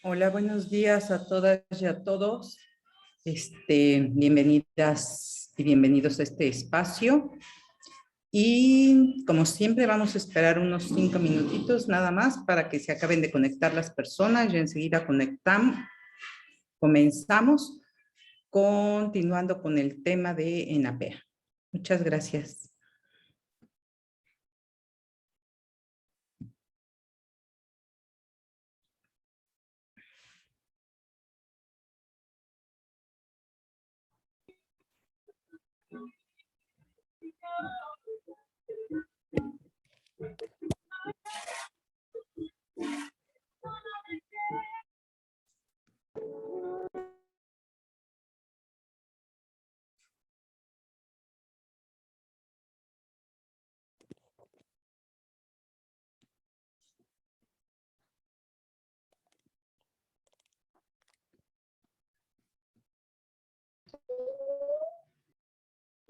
Hola, buenos días a todas y a todos. Bienvenidas y bienvenidos a este espacio. Y como siempre, vamos a esperar unos 5 minutitos nada más para que se acaben de conectar las personas y enseguida comenzamos continuando con el tema de ENAPEA. Muchas gracias.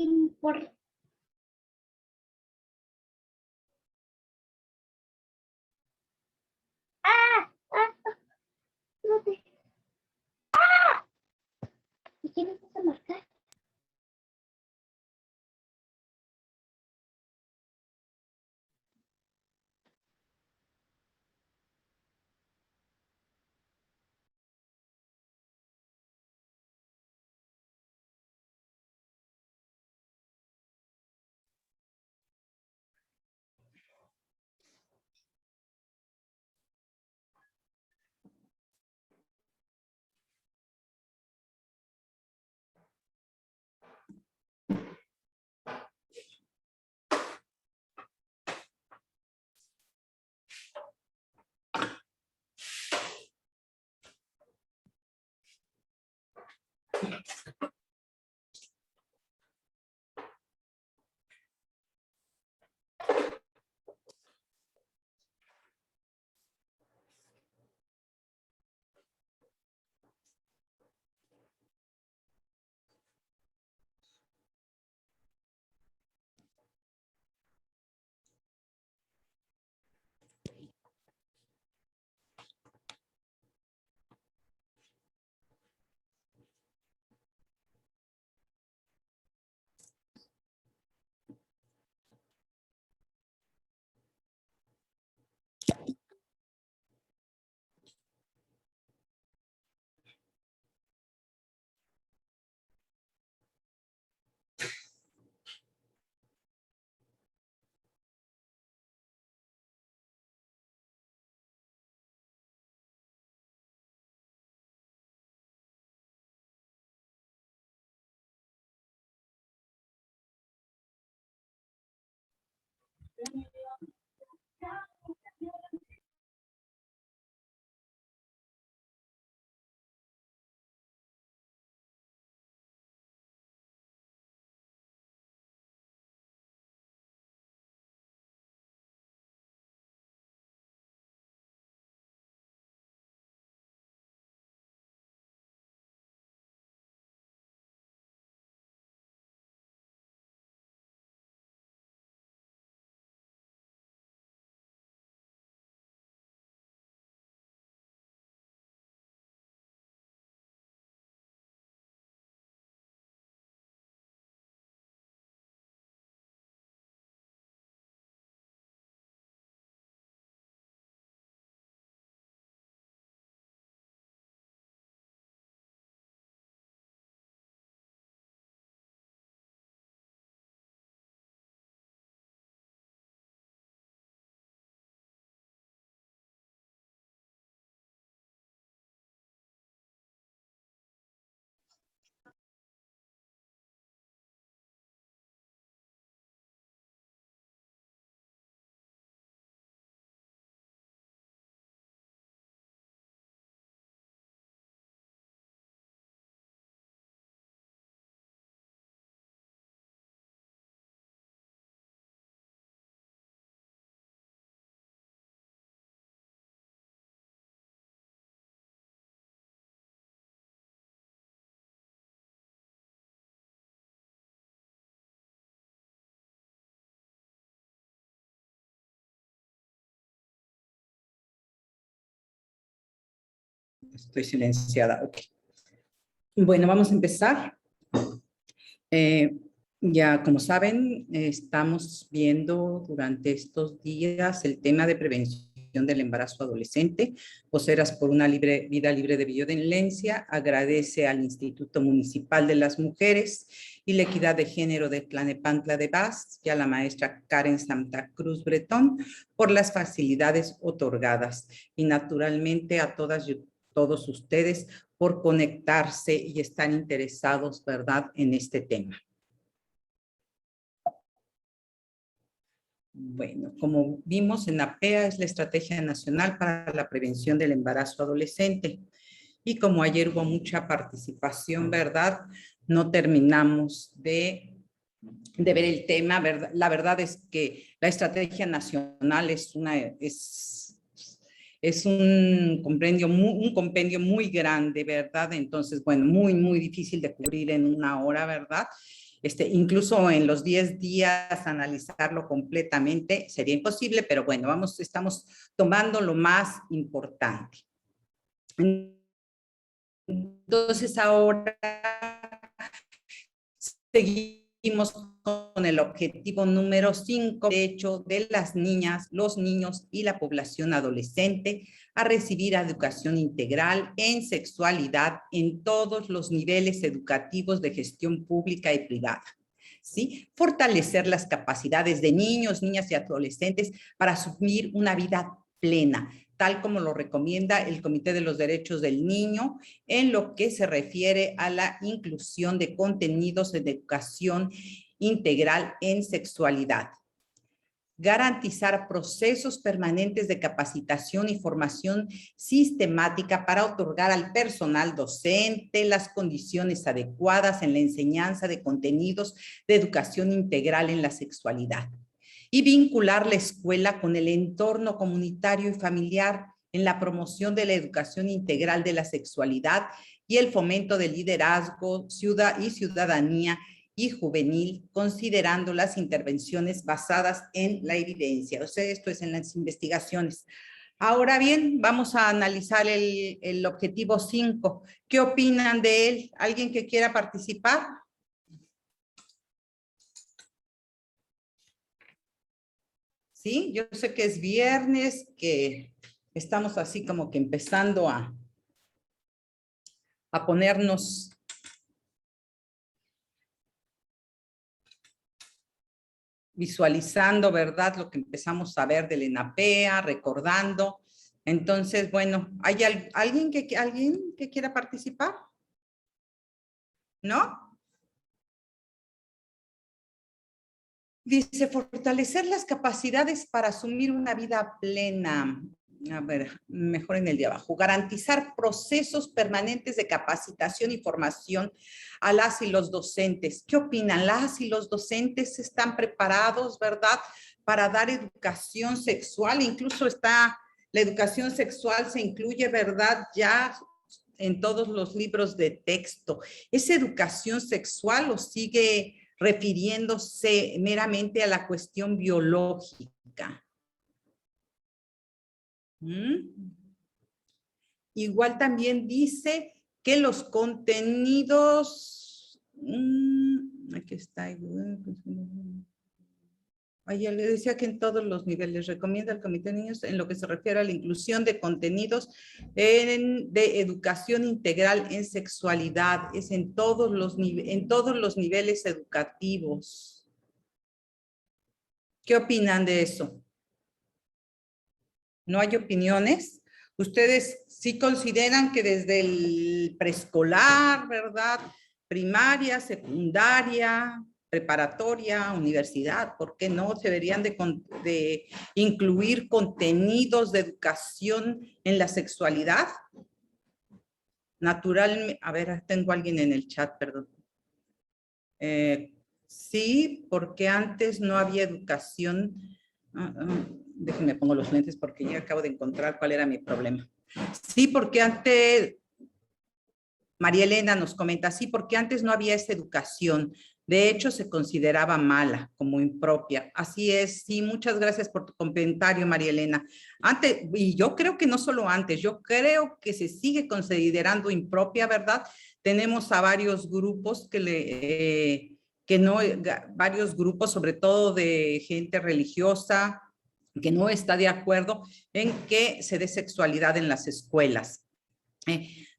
Impor- ¡Ah! ¡Ah! Espérate. ¿Y quién empieza a marcar? Estoy silenciada. Ok. Bueno, vamos a empezar. Ya como saben, estamos viendo durante estos días el tema de prevención del embarazo adolescente. Voceras por una vida libre de violencia agradece al Instituto Municipal de las Mujeres y la Equidad de Género de Tlalnepantla de Baz y a la maestra Karen Santa Cruz Bretón por las facilidades otorgadas y naturalmente a todas y todos ustedes por conectarse y estar interesados, ¿verdad?, en este tema. Bueno, como vimos, en APEA es la Estrategia Nacional para la Prevención del Embarazo Adolescente. Y como ayer hubo mucha participación, ¿verdad?, no terminamos de ver el tema, ¿verdad? La verdad es que la Estrategia Nacional es un compendio muy grande, ¿verdad? Entonces, bueno, muy difícil de cubrir en una hora, ¿verdad? Incluso en los 10 días analizarlo completamente sería imposible, pero bueno, estamos tomando lo más importante. Entonces ahora seguimos con el objetivo número 5, derecho de las niñas, los niños y la población adolescente a recibir educación integral en sexualidad en todos los niveles educativos de gestión pública y privada. ¿Sí? Fortalecer las capacidades de niños, niñas y adolescentes para asumir una vida plena, tal como lo recomienda el Comité de los Derechos del Niño en lo que se refiere a la inclusión de contenidos de educación integral en sexualidad. Garantizar procesos permanentes de capacitación y formación sistemática para otorgar al personal docente las condiciones adecuadas en la enseñanza de contenidos de educación integral en la sexualidad. Y vincular la escuela con el entorno comunitario y familiar en la promoción de la educación integral de la sexualidad y el fomento del liderazgo, ciudadanía y juvenil, considerando las intervenciones basadas en la evidencia. O sea, esto es en las investigaciones. Ahora bien, vamos a analizar el objetivo 5. ¿Qué opinan de él? ¿Alguien que quiera participar? Sí, yo sé que es viernes, que estamos así como que empezando a ponernos visualizando, ¿verdad?, lo que empezamos a ver del ENAPEA, recordando. Entonces, bueno, ¿hay alguien que quiera participar? ¿No? Dice, fortalecer las capacidades para asumir una vida plena. A ver, mejor en el de abajo. Garantizar procesos permanentes de capacitación y formación a las y los docentes. ¿Qué opinan? ¿Las y los docentes están preparados, verdad, para dar educación sexual? Incluso la educación sexual se incluye, ¿verdad?, ya en todos los libros de texto. ¿Es educación sexual o sigue refiriéndose meramente a la cuestión biológica? Igual también dice que los contenidos, aquí está, ya le decía que en todos los niveles recomienda el Comité de Niños en lo que se refiere a la inclusión de contenidos de educación integral en sexualidad, es en todos los niveles educativos. ¿Qué opinan de eso? ¿No hay opiniones? ¿Ustedes sí consideran que desde el preescolar, verdad, primaria, secundaria, preparatoria, universidad, ¿por qué no se deberían de incluir contenidos de educación en la sexualidad? Naturalmente, a ver, tengo a alguien en el chat, perdón. Sí, porque antes no había educación. Déjenme pongo los lentes porque ya acabo de encontrar cuál era mi problema. Sí, porque antes, María Elena nos comenta, sí, porque antes no había esta educación De hecho, se consideraba mala, como impropia. Así es, sí, muchas gracias por tu comentario, María Elena. Antes, y yo creo que no solo antes, yo creo que se sigue considerando impropia, ¿verdad? Tenemos a varios grupos que no, varios grupos, sobre todo de gente religiosa, que no está de acuerdo en que se dé sexualidad en las escuelas.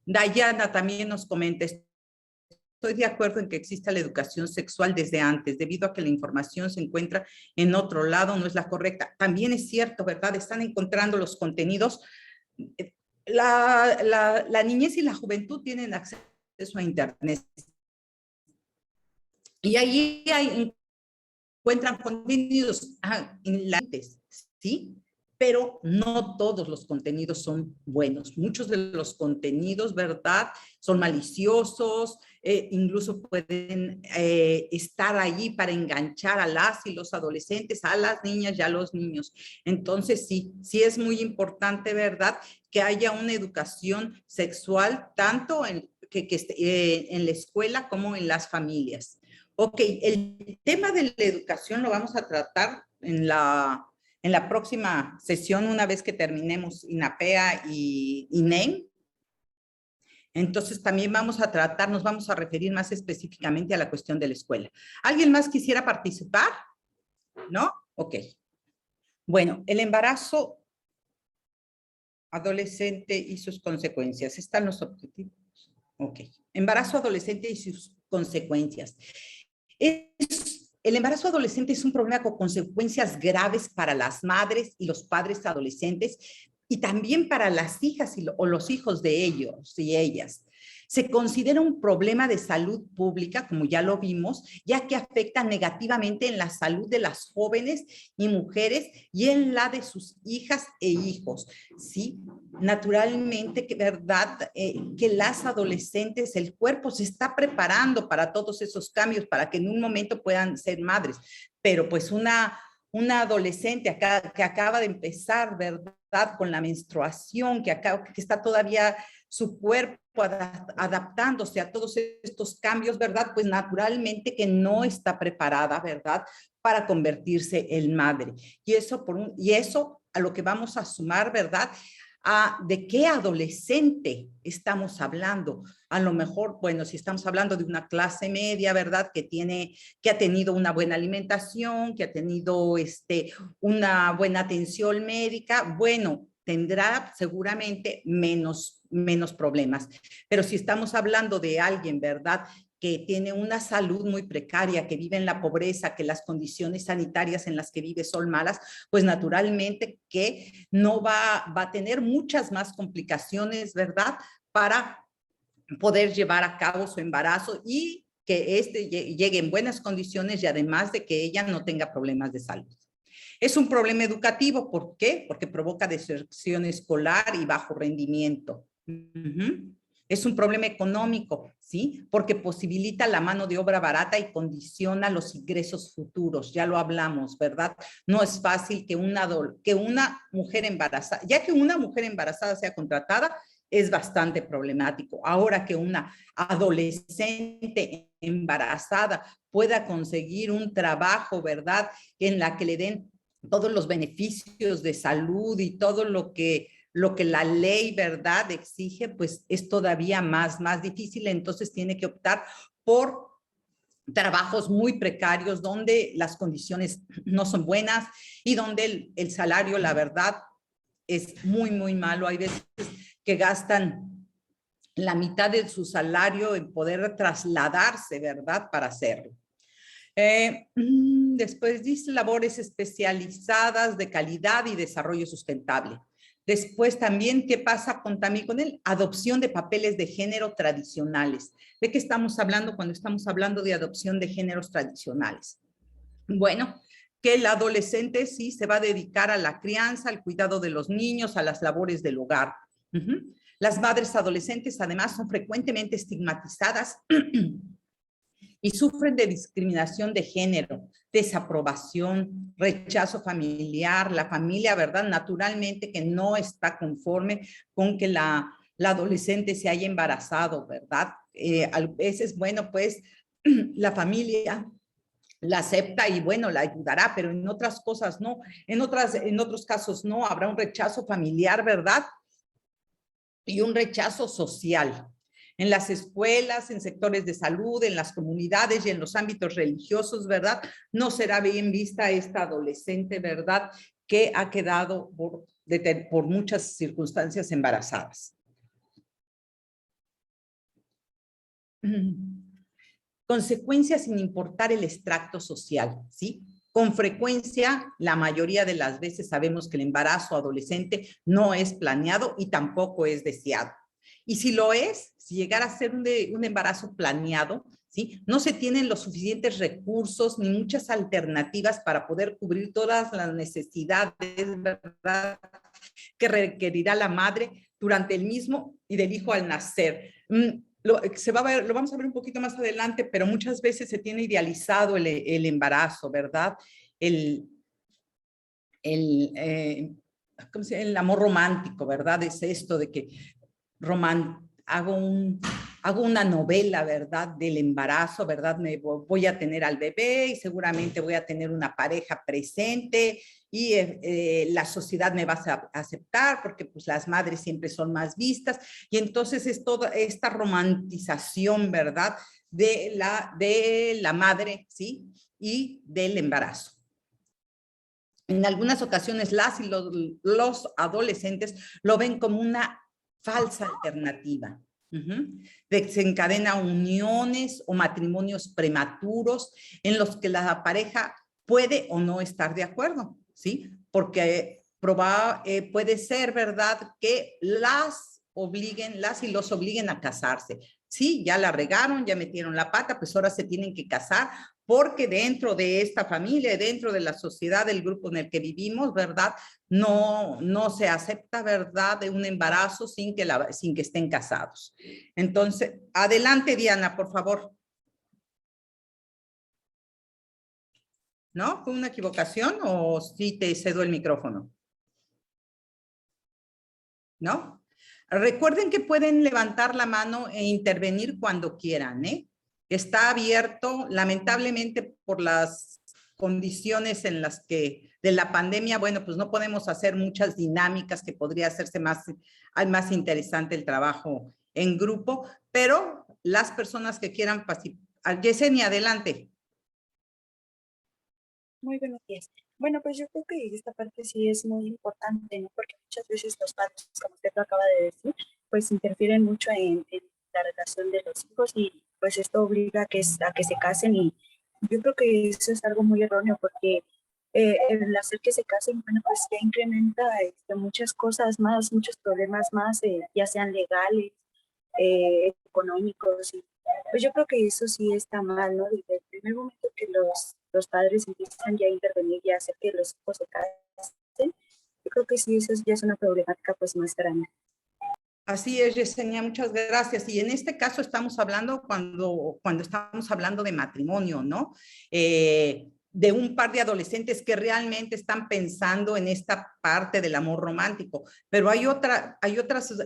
Dayana también nos comenta, estoy de acuerdo en que exista la educación sexual desde antes, debido a que la información se encuentra en otro lado, no es la correcta. También es cierto, ¿verdad? Están encontrando los contenidos. La niñez y la juventud tienen acceso a Internet. Y ahí encuentran contenidos enlaces, ¿sí? Pero no todos los contenidos son buenos. Muchos de los contenidos, ¿verdad?, son maliciosos, incluso pueden estar allí para enganchar a las y los adolescentes, a las niñas y a los niños. Entonces, sí es muy importante, ¿verdad?, que haya una educación sexual tanto en la escuela como en las familias. Ok, el tema de la educación lo vamos a tratar en la próxima sesión, una vez que terminemos INAPEA y INEM. Entonces también nos vamos a referir más específicamente a la cuestión de la escuela. ¿Alguien más quisiera participar? ¿No? Ok. Bueno, el embarazo adolescente y sus consecuencias. ¿Están los objetivos? Ok. Embarazo adolescente y sus consecuencias. El embarazo adolescente es un problema con consecuencias graves para las madres y los padres adolescentes y también para las hijas o los hijos de ellos y ellas. Se considera un problema de salud pública, como ya lo vimos, ya que afecta negativamente en la salud de las jóvenes y mujeres y en la de sus hijas e hijos, ¿sí? Naturalmente, que verdad, que las adolescentes, el cuerpo se está preparando para todos esos cambios, para que en un momento puedan ser madres, pero pues una adolescente que acaba de empezar, ¿verdad?, con la menstruación, que está todavía su cuerpo adaptándose a todos estos cambios, ¿verdad? Pues naturalmente que no está preparada, ¿verdad?, para convertirse en madre. Y eso a lo que vamos a sumar, ¿verdad?, ¿de qué adolescente estamos hablando? A lo mejor, bueno, si estamos hablando de una clase media, ¿verdad?, que ha tenido una buena alimentación, que ha tenido una buena atención médica, bueno, tendrá seguramente menos problemas. Pero si estamos hablando de alguien, ¿verdad?, que tiene una salud muy precaria, que vive en la pobreza, que las condiciones sanitarias en las que vive son malas, pues naturalmente que no va a tener muchas más complicaciones, ¿verdad?, para poder llevar a cabo su embarazo y que llegue en buenas condiciones y además de que ella no tenga problemas de salud. Es un problema educativo, ¿por qué? Porque provoca deserción escolar y bajo rendimiento. Es un problema económico, ¿sí? Porque posibilita la mano de obra barata y condiciona los ingresos futuros, ya lo hablamos, ¿verdad? No es fácil que una mujer embarazada, ya que una mujer embarazada sea contratada, es bastante problemático. Ahora que una adolescente embarazada pueda conseguir un trabajo, ¿verdad?, en la que le den todos los beneficios de salud y todo lo que la ley, ¿verdad?, exige, pues es todavía más difícil. Entonces tiene que optar por trabajos muy precarios donde las condiciones no son buenas y donde el salario, la verdad, es muy malo. Hay veces que gastan la mitad de su salario en poder trasladarse, ¿verdad?, para hacerlo. Después dice labores especializadas de calidad y desarrollo sustentable. Después también, ¿qué pasa también con el adopción de papeles de género tradicionales? ¿De qué estamos hablando cuando estamos hablando de adopción de géneros tradicionales? Bueno, que el adolescente sí se va a dedicar a la crianza, al cuidado de los niños, a las labores del hogar. Las madres adolescentes además son frecuentemente estigmatizadas y sufren de discriminación de género, desaprobación, rechazo familiar. La familia, ¿verdad?, naturalmente que no está conforme con que la adolescente se haya embarazado, ¿verdad? A veces, bueno, pues la familia la acepta y bueno, la ayudará, pero en otras cosas no, en otros casos no, habrá un rechazo familiar, ¿verdad? Y un rechazo social. En las escuelas, en sectores de salud, en las comunidades y en los ámbitos religiosos, ¿verdad? No será bien vista esta adolescente, ¿verdad? Que ha quedado por muchas circunstancias embarazadas. Consecuencias sin importar el extracto social, ¿sí? Con frecuencia, la mayoría de las veces sabemos que el embarazo adolescente no es planeado y tampoco es deseado. Y si lo es, si llegara a ser un embarazo planeado, ¿sí? No se tienen los suficientes recursos ni muchas alternativas para poder cubrir todas las necesidades, ¿verdad?, que requerirá la madre durante el mismo y del hijo al nacer. Lo vamos a ver un poquito más adelante, pero muchas veces se tiene idealizado el embarazo, ¿verdad? El, ¿cómo se llama? El amor romántico, ¿verdad? Es esto de que hago una novela, ¿verdad? Del embarazo, ¿verdad? Voy a tener al bebé y seguramente voy a tener una pareja presente y la sociedad me va a aceptar porque pues las madres siempre son más vistas y entonces es toda esta romantización, ¿verdad? De la madre, ¿sí? Y del embarazo. En algunas ocasiones las y los adolescentes lo ven como una falsa alternativa. Desencadena uniones o matrimonios prematuros en los que la pareja puede o no estar de acuerdo, ¿sí? Porque puede ser, ¿verdad?, que las y los obliguen a casarse. Sí, ya la regaron, ya metieron la pata, pues ahora se tienen que casar porque dentro de esta familia, dentro de la sociedad, del grupo en el que vivimos, ¿verdad?, no se acepta, ¿verdad?, de un embarazo sin que estén casados. Entonces, adelante, Diana, por favor. ¿No? ¿Fue una equivocación o sí te cedo el micrófono? ¿No? Recuerden que pueden levantar la mano e intervenir cuando quieran, ¿eh? Está abierto, lamentablemente por las condiciones en las que de la pandemia, bueno, pues no podemos hacer muchas dinámicas que podría hacerse más interesante el trabajo en grupo, pero las personas que quieran participar. Yesenia, adelante. Muy buenos días. Bueno, pues yo creo que esta parte sí es muy importante, ¿no? Porque muchas veces los padres, como usted lo acaba de decir, pues interfieren mucho en la relación de los hijos y pues esto obliga a que se casen y yo creo que eso es algo muy erróneo porque el hacer que se casen, bueno, pues ya incrementa muchas cosas más, muchos problemas más, ya sean legales, económicos y pues yo creo que eso sí está mal, ¿no? Desde el primer momento que los padres empiezan ya a intervenir y a hacer que los hijos se casen, yo creo que sí, eso ya es una problemática pues más grande. Así es, Yesenia, muchas gracias. Y en este caso estamos hablando cuando estamos hablando de matrimonio, ¿no? De un par de adolescentes que realmente están pensando en esta parte del amor romántico. Pero hay otras,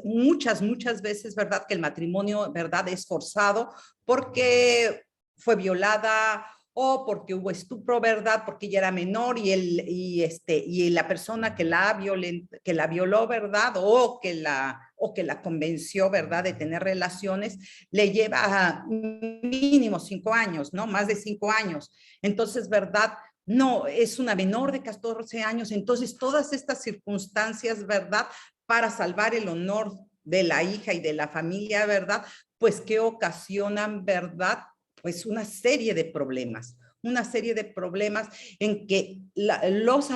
muchas veces, ¿verdad?, que el matrimonio, ¿verdad?, es forzado porque fue violada o porque hubo estupro, ¿verdad?, porque ella era menor y la persona que la violó, ¿verdad?, o que la convenció, ¿verdad?, de tener relaciones, le lleva mínimo 5 años, ¿no? Más de 5 años. Entonces, ¿verdad? No, es una menor de 14 años. Entonces, todas estas circunstancias, ¿verdad?, para salvar el honor de la hija y de la familia, ¿verdad?, pues que ocasionan, ¿verdad?, pues una serie de problemas en que los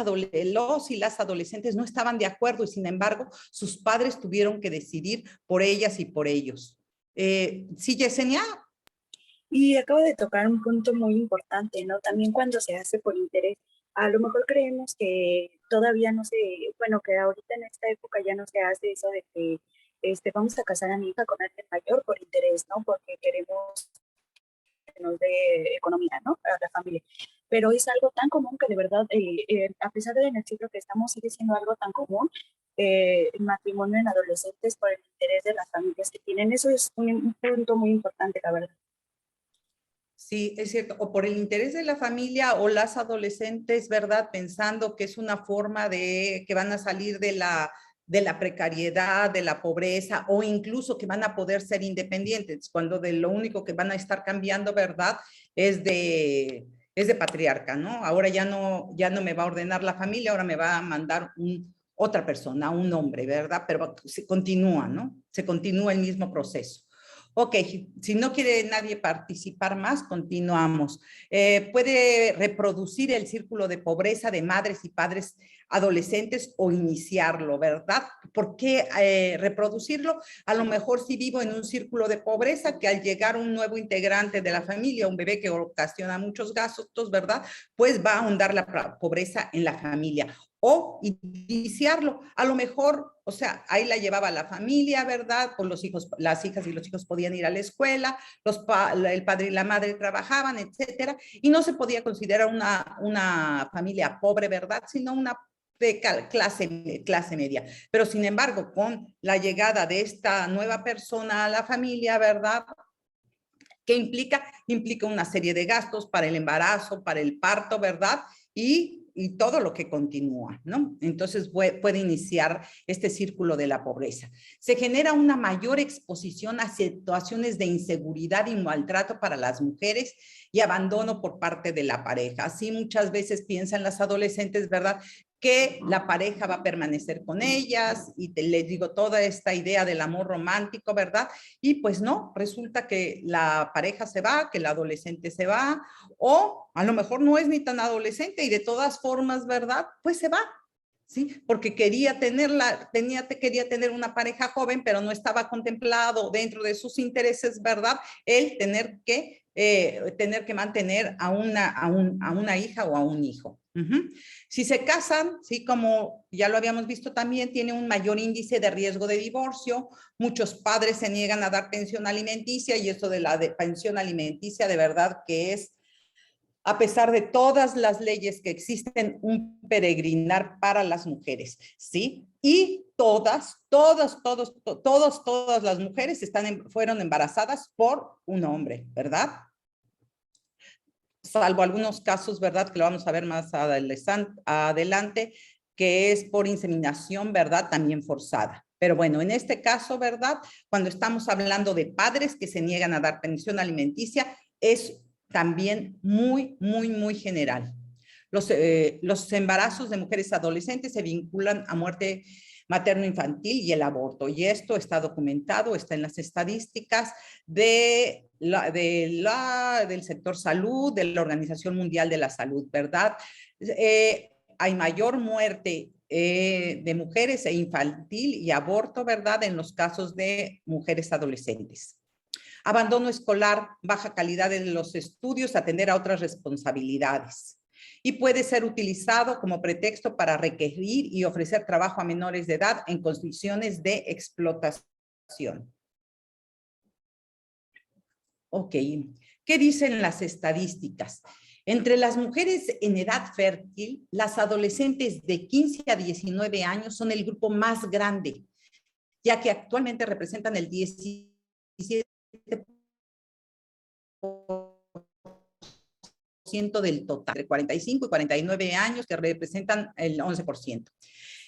y las adolescentes no estaban de acuerdo y sin embargo sus padres tuvieron que decidir por ellas y por ellos. ¿Sí, Yesenia? Y acabo de tocar un punto muy importante, ¿no? También cuando se hace por interés. A lo mejor creemos que todavía no se, bueno, que ahorita en esta época ya no se hace eso de que vamos a casar a mi hija con alguien mayor por interés, ¿no? Porque queremos que nos dé economía, ¿no? Para la familia. Pero es algo tan común que de verdad, a pesar de en el siglo que estamos, sigue siendo algo tan común el matrimonio en adolescentes por el interés de las familias que tienen. Eso es un punto muy importante, la verdad. Sí, es cierto, o por el interés de la familia o las adolescentes, ¿verdad? Pensando que es una forma de que van a salir de la precariedad, de la pobreza, o incluso que van a poder ser independientes, cuando de lo único que van a estar cambiando, ¿verdad? Es de patriarca, ¿no? Ahora ya no me va a ordenar la familia, ahora me va a mandar otra persona, un hombre, ¿verdad? Pero se continúa, ¿no? Se continúa el mismo proceso. Ok, si no quiere nadie participar más, continuamos. Puede reproducir el círculo de pobreza de madres y padres adolescentes o iniciarlo, ¿verdad? ¿Por qué reproducirlo? A lo mejor si vivo en un círculo de pobreza, que al llegar un nuevo integrante de la familia, un bebé que ocasiona muchos gastos, ¿verdad? Pues va a ahondar la pobreza en la familia. O iniciarlo, a lo mejor, o sea, ahí la llevaba la familia, ¿verdad? Pues los hijos, las hijas y los hijos podían ir a la escuela, el padre y la madre trabajaban, etcétera, y no se podía considerar una familia pobre, ¿verdad? Sino una de clase media. Pero sin embargo, con la llegada de esta nueva persona a la familia, ¿verdad? ¿Qué implica? Implica una serie de gastos para el embarazo, para el parto, ¿verdad? Y todo lo que continúa, ¿no? Entonces puede iniciar este círculo de la pobreza. Se genera una mayor exposición a situaciones de inseguridad y maltrato para las mujeres y abandono por parte de la pareja. Así muchas veces piensan las adolescentes, ¿verdad?, que la pareja va a permanecer con ellas y les digo toda esta idea del amor romántico, ¿verdad? Y pues no, resulta que la pareja se va, que el adolescente se va, o a lo mejor no es ni tan adolescente y de todas formas, ¿verdad? Pues se va, ¿sí? Porque quería tener una pareja joven, pero no estaba contemplado dentro de sus intereses, ¿verdad? El tener que mantener a una hija o a un hijo. Si se casan, sí, como ya lo habíamos visto también, tiene un mayor índice de riesgo de divorcio. Muchos padres se niegan a dar pensión alimenticia y esto de la pensión alimenticia de verdad que es, a pesar de todas las leyes que existen, un peregrinar para las mujeres, ¿sí? Y todas las mujeres fueron embarazadas por un hombre, ¿verdad? Salvo algunos casos, ¿verdad? Que lo vamos a ver más adelante, que es por inseminación, ¿verdad? También forzada. Pero bueno, en este caso, ¿verdad? Cuando estamos hablando de padres que se niegan a dar pensión alimenticia, es también muy general. Los embarazos de mujeres adolescentes se vinculan a muerte materno-infantil y el aborto. Y esto está documentado, está en las estadísticas del sector salud, de la Organización Mundial de la Salud, ¿verdad? Hay mayor muerte de mujeres e infantil y aborto, ¿verdad? En los casos de mujeres adolescentes. Abandono escolar, baja calidad de los estudios, atender a otras responsabilidades. Y puede ser utilizado como pretexto para requerir y ofrecer trabajo a menores de edad en condiciones de explotación. Ok, ¿qué dicen las estadísticas? Entre las mujeres en edad fértil, las adolescentes de 15 a 19 años son el grupo más grande, ya que actualmente representan el 17% del total, entre 45 y 49 años, que representan el 11%.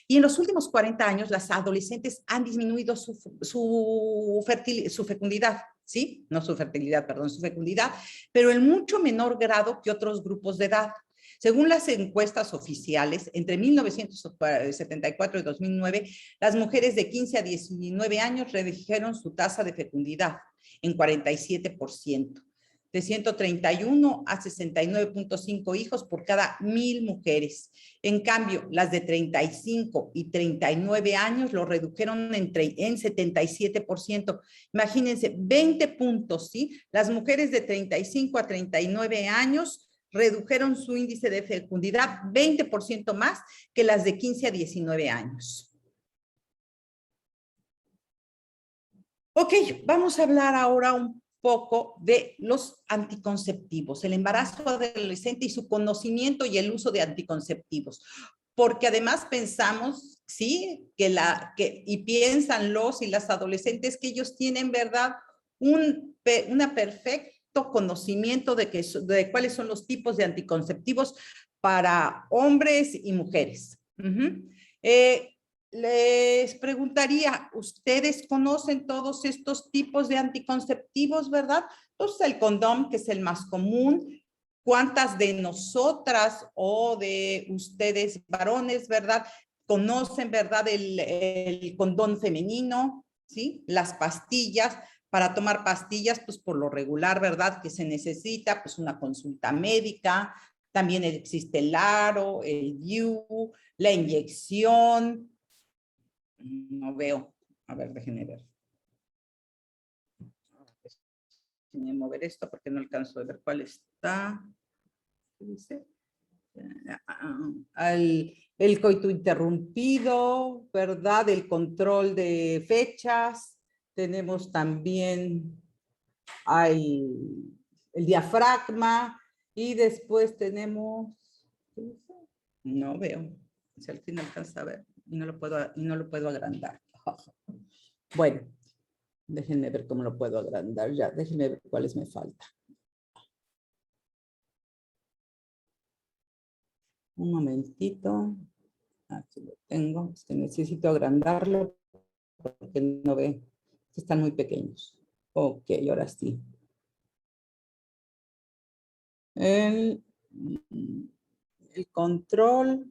Y en los últimos 40 años, las adolescentes han disminuido su fecundidad, ¿sí? No su fertilidad, perdón, su fecundidad, pero en mucho menor grado que otros grupos de edad. Según las encuestas oficiales, entre 1974 y 2009, las mujeres de 15 a 19 años redujeron su tasa de fecundidad en 47%. De 131 a 69.5 hijos por cada 1,000 mujeres. En cambio, las de 35 y 39 años lo redujeron en 77%. Imagínense, 20 puntos, ¿sí? Las mujeres de 35 a 39 años redujeron su índice de fecundidad 20% más que las de 15 a 19 años. Ok, vamos a hablar ahora un poco de los anticonceptivos, el embarazo adolescente y su conocimiento y el uso de anticonceptivos. Porque además pensamos, sí, y piensan los y las adolescentes que ellos tienen, ¿verdad? Una perfecta correcto conocimiento de cuáles son los tipos de anticonceptivos para hombres y mujeres. Les preguntaría, ¿ustedes conocen todos estos tipos de anticonceptivos, verdad? Entonces, el condón, que es el más común. ¿Cuántas de nosotras o de ustedes varones, verdad, conocen, verdad, el condón femenino? ¿Sí? Las pastillas. Para tomar pastillas, pues por lo regular, ¿verdad? Que se necesita, pues una consulta médica. También existe el aro, el DIU, la inyección. No veo. A ver, déjenme ver. Déjenme mover esto porque no alcanzo a ver cuál está. ¿Qué dice? El coito interrumpido, ¿verdad? El control de fechas. Tenemos también el diafragma y después tenemos, ¿qué dice? No veo. Si al fin alcanza a ver y no lo puedo agrandar. Bueno, déjenme ver cómo lo puedo agrandar ya. Déjenme ver cuáles me faltan. Un momentito. Aquí lo tengo. Es que necesito agrandarlo porque no ve. Están muy pequeños. Ok, ahora sí. El control.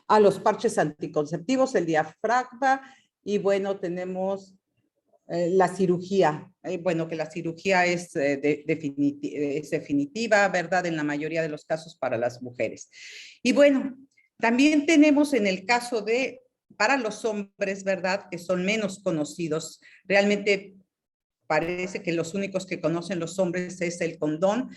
A los parches anticonceptivos, el diafragma. Y bueno, tenemos la cirugía. Bueno, que la cirugía es definitiva, ¿verdad? En la mayoría de los casos para las mujeres. Y bueno, también tenemos en el caso de, para los hombres, ¿verdad? Que son menos conocidos. Realmente parece que los únicos que conocen los hombres es el condón.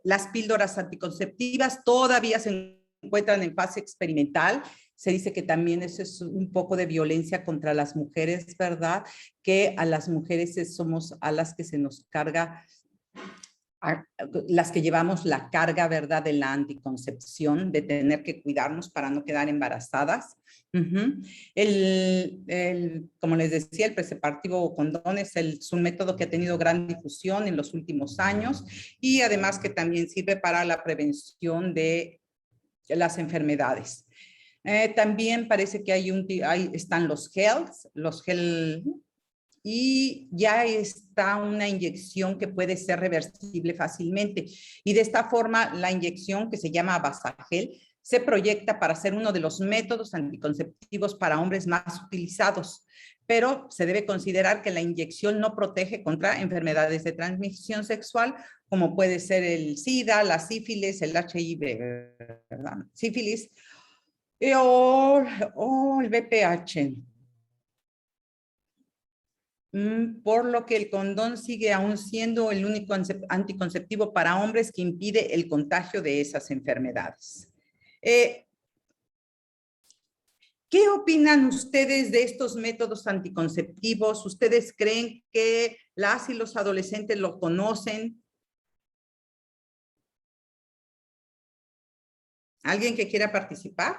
Las píldoras anticonceptivas todavía se encuentran en fase experimental. Se dice que también eso es un poco de violencia contra las mujeres, ¿verdad? Que a las mujeres somos a las que se nos carga, las que llevamos la carga, ¿verdad? De la anticoncepción, de tener que cuidarnos para no quedar embarazadas. Como les decía, el preservativo condón es un método que ha tenido gran difusión en los últimos años y además que también sirve para la prevención de las enfermedades. También parece que están los gel, y ya está una inyección que puede ser reversible fácilmente. Y de esta forma, la inyección que se llama Basagel se proyecta para ser uno de los métodos anticonceptivos para hombres más utilizados. Pero se debe considerar que la inyección no protege contra enfermedades de transmisión sexual, como puede ser el SIDA, la sífilis, el HIV, ¿verdad? Sífilis o el VPH. Por lo que el condón sigue aún siendo el único anticonceptivo para hombres que impide el contagio de esas enfermedades. ¿Qué opinan ustedes de estos métodos anticonceptivos? ¿Ustedes creen que las y los adolescentes lo conocen? ¿Alguien que quiera participar?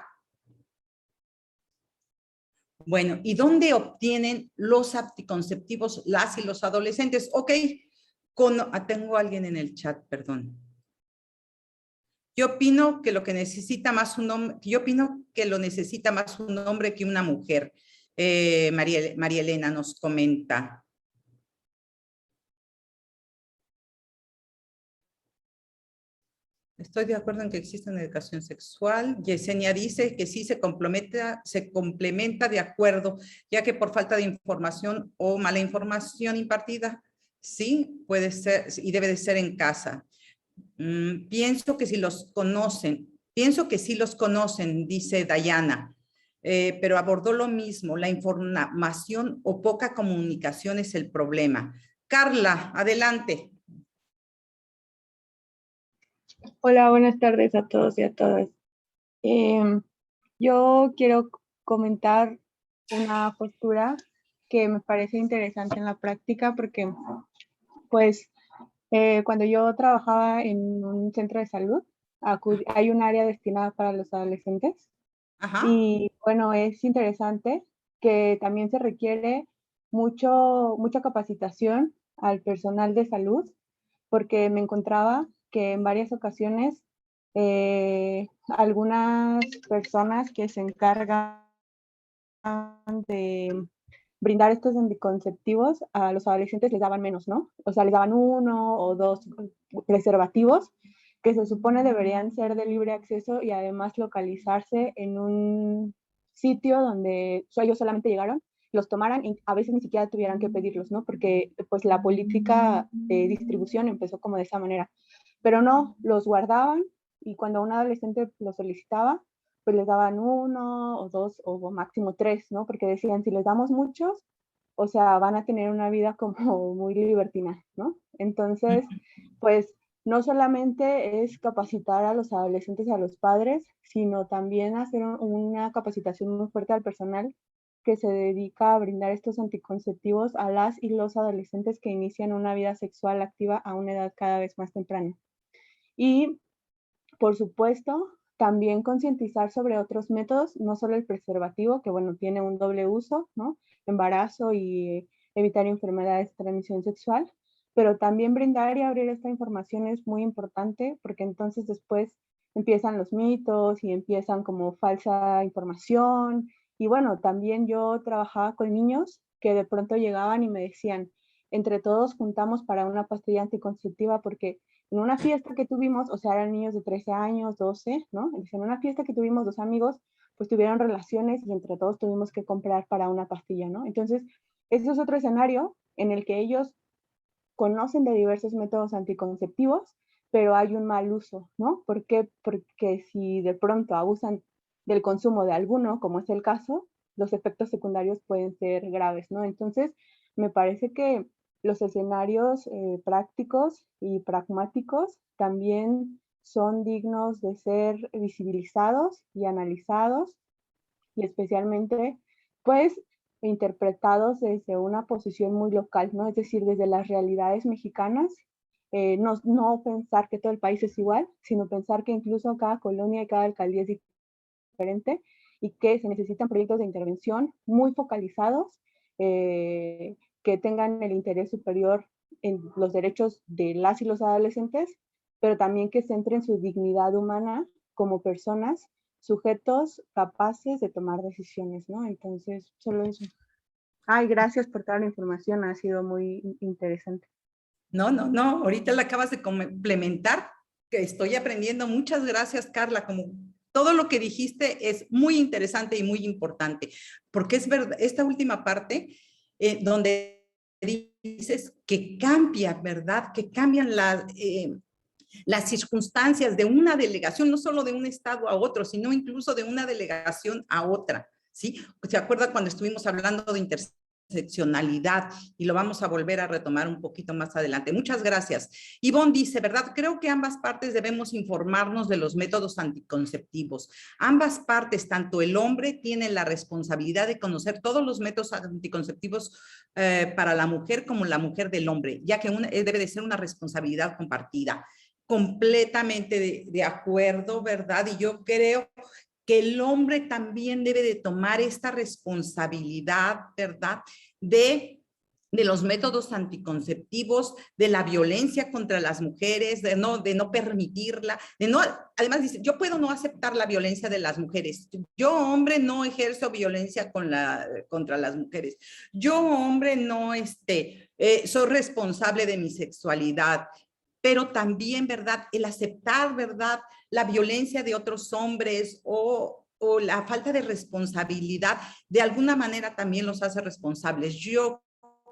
Bueno, ¿y dónde obtienen los anticonceptivos las y los adolescentes? Ok, tengo a alguien en el chat, perdón. Yo opino que lo necesita más un hombre que una mujer. María Elena nos comenta. Estoy de acuerdo en que existe una educación sexual. Yesenia dice que sí se complementa de acuerdo, ya que por falta de información o mala información impartida, sí puede ser y debe de ser en casa. Pienso que sí los conocen, dice Dayana, pero abordó lo mismo, la información o poca comunicación es el problema. Carla, adelante. Hola, buenas tardes a todos y a todas. Yo quiero comentar una postura que me parece interesante en la práctica porque, pues, cuando yo trabajaba en un centro de salud, hay un área destinada para los adolescentes. Ajá. Y bueno, es interesante que también se requiere mucha capacitación al personal de salud, porque me encontraba que en varias ocasiones algunas personas que se encargan de brindar estos anticonceptivos a los adolescentes les daban menos, ¿no? O sea, les daban 1 o 2 preservativos que se supone deberían ser de libre acceso y además localizarse en un sitio donde ellos solamente llegaron, los tomaran y a veces ni siquiera tuvieran que pedirlos, ¿no? Porque pues la política de distribución empezó como de esa manera. Pero no, los guardaban y cuando un adolescente lo solicitaba, pues les daban 1 o 2 o máximo 3, ¿no? Porque decían, si les damos muchos, o sea, van a tener una vida como muy libertina, ¿no? Entonces, pues no solamente es capacitar a los adolescentes y a los padres, sino también hacer una capacitación muy fuerte al personal que se dedica a brindar estos anticonceptivos a las y los adolescentes que inician una vida sexual activa a una edad cada vez más temprana. Y por supuesto, también concientizar sobre otros métodos, no solo el preservativo, que bueno, tiene un doble uso, ¿no? Embarazo y evitar enfermedades de transmisión sexual, pero también brindar y abrir esta información es muy importante porque entonces después empiezan los mitos y empiezan como falsa información. Y bueno, también yo trabajaba con niños que de pronto llegaban y me decían, entre todos juntamos para una pastilla anticonceptiva porque en una fiesta que tuvimos, o sea, eran niños de 13 años, 12, ¿no? En una fiesta que tuvimos 2 amigos, pues tuvieron relaciones y entre todos tuvimos que comprar para una pastilla, ¿no? Entonces, ese es otro escenario en el que ellos conocen de diversos métodos anticonceptivos, pero hay un mal uso, ¿no? ¿Por qué? Porque si de pronto abusan del consumo de alguno, como es el caso, los efectos secundarios pueden ser graves, ¿no? Entonces, me parece que los escenarios prácticos y pragmáticos también son dignos de ser visibilizados y analizados y especialmente, pues, interpretados desde una posición muy local, ¿no? Es decir, desde las realidades mexicanas, no pensar que todo el país es igual, sino pensar que incluso cada colonia y cada alcaldía es diferente y que se necesitan proyectos de intervención muy focalizados, que tengan el interés superior en los derechos de las y los adolescentes, pero también que centren su dignidad humana como personas, sujetos capaces de tomar decisiones, ¿no? Entonces, solo eso. Ay, gracias por toda la información, ha sido muy interesante. No, ahorita la acabas de complementar, que estoy aprendiendo. Muchas gracias, Carla, como todo lo que dijiste es muy interesante y muy importante, porque es verdad, esta última parte donde dices que cambia, ¿verdad? Que cambian las circunstancias de una delegación, no solo de un estado a otro, sino incluso de una delegación a otra, ¿sí? ¿Se acuerda cuando estuvimos hablando de interseccionalidad? Y lo vamos a volver a retomar un poquito más adelante. Muchas gracias. Ivonne dice, ¿verdad? Creo que ambas partes debemos informarnos de los métodos anticonceptivos. Ambas partes, tanto el hombre tiene la responsabilidad de conocer todos los métodos anticonceptivos para la mujer como la mujer del hombre, ya que debe de ser una responsabilidad compartida. Completamente de acuerdo, ¿verdad? Y yo creo que el hombre también debe de tomar esta responsabilidad, ¿verdad? De los métodos anticonceptivos, de la violencia contra las mujeres, de no permitirla, además dice, yo puedo no aceptar la violencia de las mujeres, yo hombre no ejerzo violencia contra las mujeres, yo hombre no soy responsable de mi sexualidad, pero también, ¿verdad? El aceptar, ¿verdad? La violencia de otros hombres o la falta de responsabilidad, de alguna manera también los hace responsables. Yo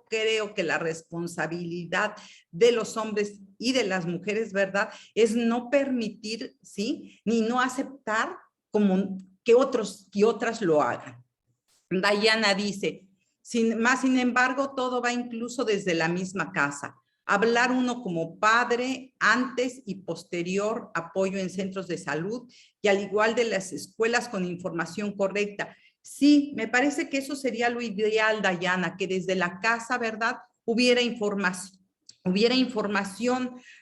creo que la responsabilidad de los hombres y de las mujeres, ¿verdad? Es no permitir, ¿sí? Ni no aceptar como que otros y otras lo hagan. Diana dice, sin embargo, todo va incluso desde la misma casa. Hablar uno como padre, antes y posterior apoyo en centros de salud y al igual de las escuelas con información correcta. Sí, me parece que eso sería lo ideal, Dayana, que desde la casa, ¿verdad? Hubiera información.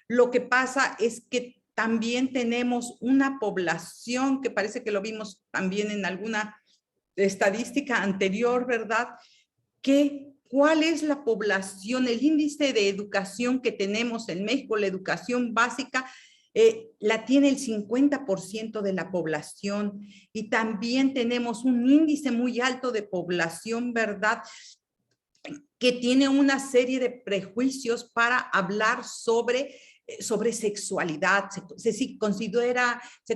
Lo que pasa es que también tenemos una población que parece que lo vimos también en alguna estadística anterior, ¿verdad? Que ¿cuál es la población, el índice de educación que tenemos en México? La educación básica la tiene el 50% de la población, y también tenemos un índice muy alto de población, ¿verdad?, que tiene una serie de prejuicios para hablar sobre sexualidad. Se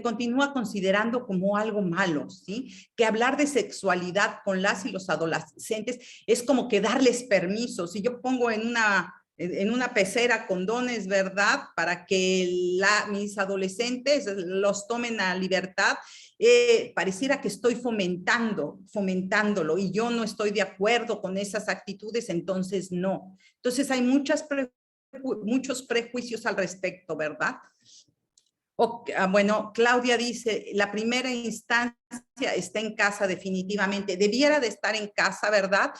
continúa considerando como algo malo, ¿sí? Que hablar de sexualidad con las y los adolescentes es como que darles permiso. Si yo pongo en una pecera condones, ¿verdad?, para que mis adolescentes los tomen a libertad, pareciera que estoy fomentándolo, y yo no estoy de acuerdo con esas actitudes, entonces no. Entonces hay muchos prejuicios al respecto, ¿verdad? Bueno, Claudia dice, la primera instancia está en casa definitivamente, debiera de estar en casa, ¿verdad?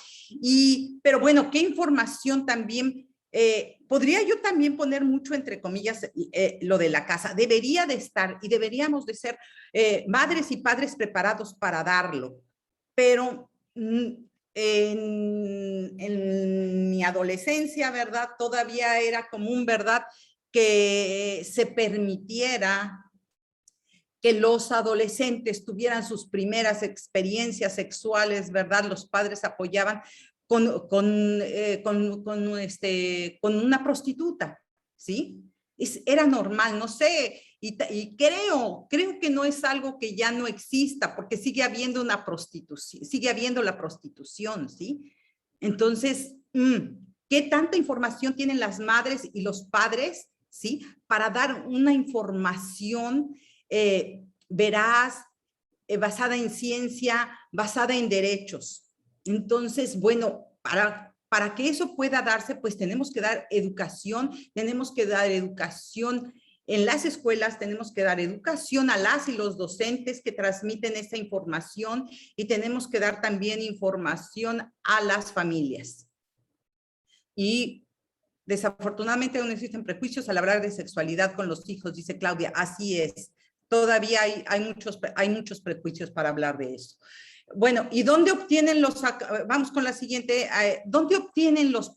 Pero bueno, ¿qué información también? Podría yo también poner mucho entre comillas lo de la casa, debería de estar, y deberíamos de ser madres y padres preparados para darlo, pero en mi adolescencia, ¿verdad?, todavía era común, ¿verdad?, que se permitiera que los adolescentes tuvieran sus primeras experiencias sexuales, ¿verdad? Los padres apoyaban con una prostituta, ¿sí? Era normal, no sé, y creo que no es algo que ya no exista, porque sigue habiendo la prostitución, ¿sí? Entonces, ¿qué tanta información tienen las madres y los padres, ¿sí?, para dar una información veraz, basada en ciencia, basada en derechos? Entonces, bueno, para que eso pueda darse, pues tenemos que dar educación en las escuelas, tenemos que dar educación a las y los docentes que transmiten esta información, y tenemos que dar también información a las familias. Y desafortunadamente aún existen prejuicios al hablar de sexualidad con los hijos, dice Claudia. Así es, todavía hay muchos prejuicios para hablar de eso. Bueno, ¿y dónde obtienen vamos con la siguiente, dónde obtienen los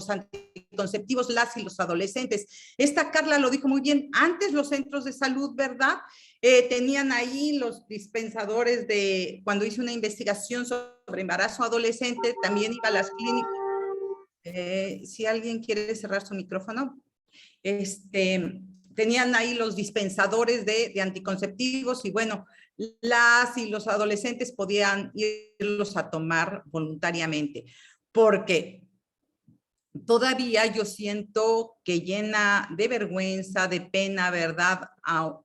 anticonceptivos las y los adolescentes? Esta Carla lo dijo muy bien, antes los centros de salud, ¿verdad?, tenían ahí los dispensadores cuando hice una investigación sobre embarazo adolescente, también iba a las clínicas. Si alguien quiere cerrar su micrófono, tenían ahí los dispensadores de anticonceptivos, y bueno, las y los adolescentes podían irlos a tomar voluntariamente, porque todavía yo siento que llena de vergüenza, de pena, ¿verdad?, a